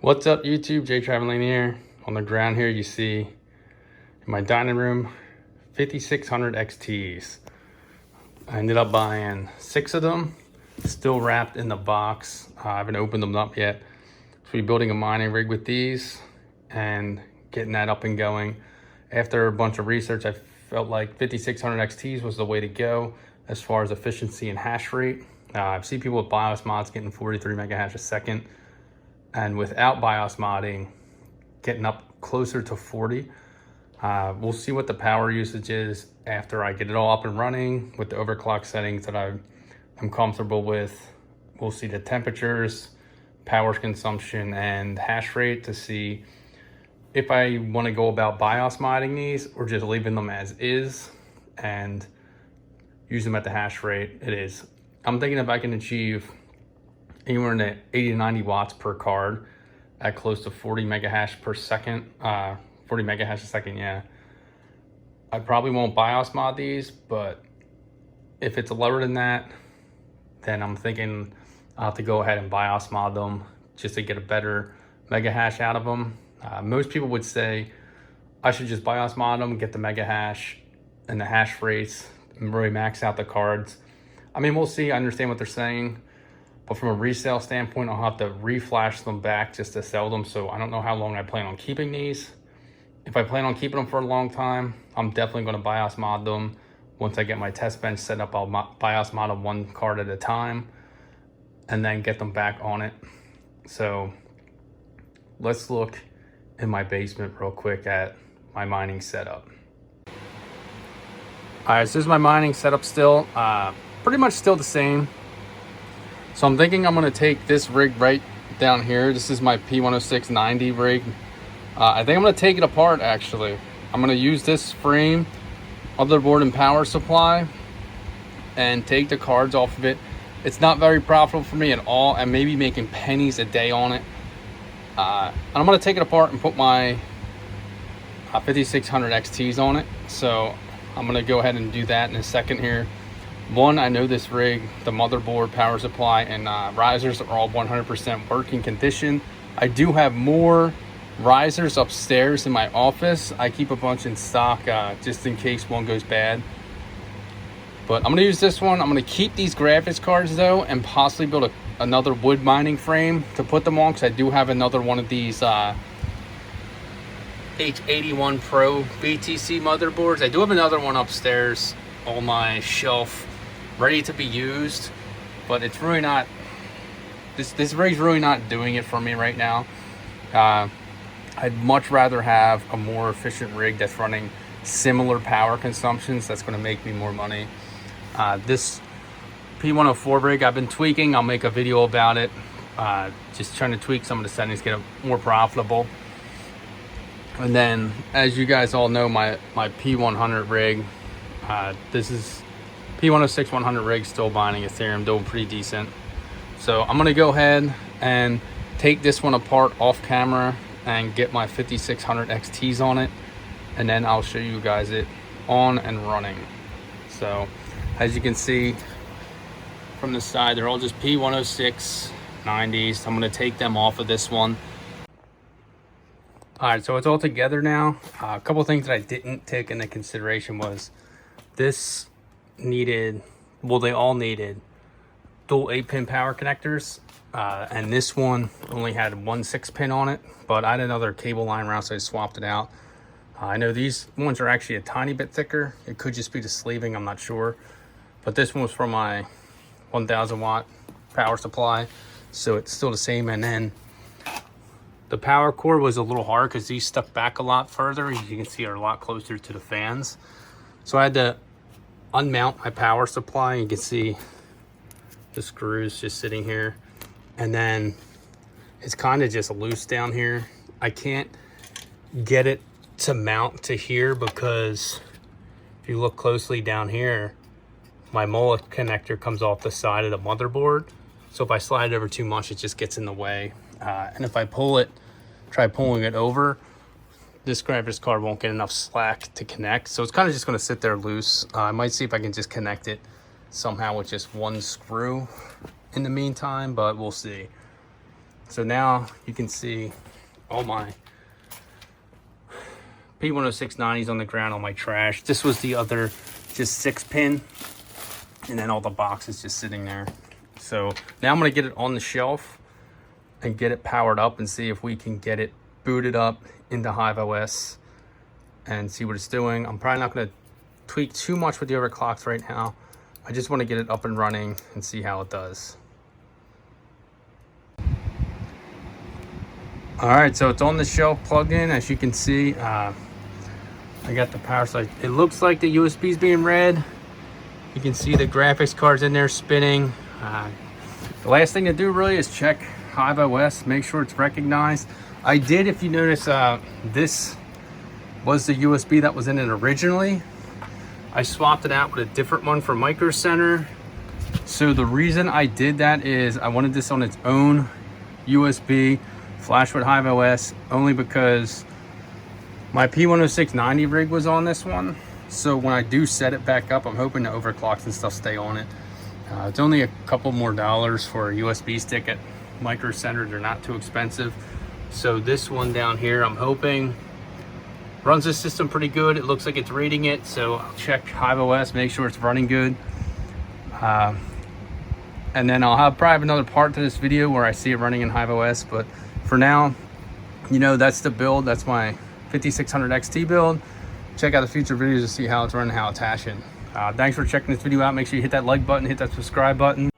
What's up YouTube, Jay Traveling here. On the ground here you see in my dining room 5600 XTs. I ended up buying 6 of them, still wrapped in the box. I haven't opened them up yet. So we're building a mining rig with these and getting that up and going. After a bunch of research, I felt like 5600 XTs was the way to go as far as efficiency and hash rate. I've seen people with BIOS mods getting 43 mega hash a second, and without BIOS modding, getting up closer to 40. We'll see what the power usage is after I get it all up and running with the overclock settings that I'm comfortable with. We'll see the temperatures, power consumption, and hash rate to see if I want to go about BIOS modding these or just leaving them as is and use them at the hash rate it is. I'm thinking if I can achieve anywhere in the 80 to 90 watts per card at close to 40 mega hash per second, 40 mega hash a second, yeah. I probably won't BIOS mod these, but if it's lower than that, then I'm thinking I'll have to go ahead and BIOS mod them just to get a better mega hash out of them. Most people would say I should just BIOS mod them, get the mega hash and the hash rates, and really max out the cards. I mean, we'll see. I understand what they're saying. But from a resale standpoint, I'll have to reflash them back just to sell them. So I don't know how long I plan on keeping these. If I plan on keeping them for a long time, I'm definitely going to BIOS mod them. Once I get my test bench set up, I'll BIOS mod them one card at a time and then get them back on it. So let's look in my basement real quick at my mining setup. All right, so this is my mining setup still. Pretty much still the same. So I'm thinking I'm going to take this rig right down here. This is my pt1 90 rig. I think I'm going to take it apart actually. I'm going to use this frame, motherboard and power supply, and take the cards off of it. It's not very profitable for me at all. I'm maybe making pennies a day on it. And I'm going to take it apart and put my 5600 XTs on it. So I'm going to go ahead and do that in a second here. One, I know this rig, the motherboard, power supply, and risers are all 100% working condition. I do have more risers upstairs in my office. I keep a bunch in stock just in case one goes bad. But I'm going to use this one. I'm going to keep these graphics cards though and possibly build another wood mining frame to put them on, because I do have another one of these H81 Pro BTC motherboards. I do have another one upstairs on my shelf ready to be used, but it's really not, this rig's really not doing it for me right now. I'd much rather have a more efficient rig that's running similar power consumptions that's going to make me more money. This P104 rig I've been tweaking. I'll make a video about it, just trying to tweak some of the settings, get it more profitable. And then, as you guys all know, my P100 rig, this is P106 100 rig, still mining Ethereum, doing pretty decent. So I'm gonna go ahead and take this one apart off camera and get my 5600 XTs on it, and then I'll show you guys it on and running. So as you can see from the side, they're all just P106 90s. I'm gonna take them off of this one. All right, so it's all together now. A couple of things that I didn't take into consideration was this needed, well, they all needed dual 8-pin power connectors, and this one only had one 6-pin on it, but I had another cable line around, so I swapped it out. I know these ones are actually a tiny bit thicker. It could just be the sleeving, I'm not sure, but this one was for my 1000 watt power supply, so it's still the same. And then the power cord was a little hard because these stuck back a lot further. As you can see, are a lot closer to the fans. So I had to unmount my power supply. You can see the screws just sitting here. And then it's kind of just loose down here. I can't get it to mount to here because if you look closely down here, my mullet connector comes off the side of the motherboard. So if I slide it over too much, it just gets in the way. And if I pull it, try pulling it over, this graphics card won't get enough slack to connect. So it's kind of just going to sit there loose. I might see if I can just connect it somehow with just one screw in the meantime, but we'll see. So now you can see all my P10690s on the ground, all my trash. This was the other just 6-pin, and then all the boxes just sitting there. So now I'm gonna get it on the shelf and get it powered up and see if we can get it booted up into Hive OS and see what it's doing. I'm probably not gonna tweak too much with the overclocks right now. I just wanna get it up and running and see how it does. All right, so it's on the shelf plugged in. As you can see, I got the power supply. It looks like the USB's being read. You can see the graphics card's in there spinning. The last thing to do really is check Hive OS, make sure it's recognized. I did, if you notice, this was the USB that was in it originally. I swapped it out with a different one for Micro Center. So the reason I did that is I wanted this on its own USB, flash with Hive OS, only because my P10690 rig was on this one. So when I do set it back up, I'm hoping the overclocks and stuff stay on it. It's only a couple more dollars for a USB stick at Micro Center. They're not too expensive. So this one down here, I'm hoping runs the system pretty good. It looks like it's reading it. So I'll check Hive OS, make sure it's running good. And then I'll probably have another part to this video where I see it running in Hive OS. But for now, you know, that's the build. That's my 5600 XT build. Check out the future videos to see how it's running, how it's hashing. Thanks for checking this video out. Make sure you hit that like button, hit that subscribe button.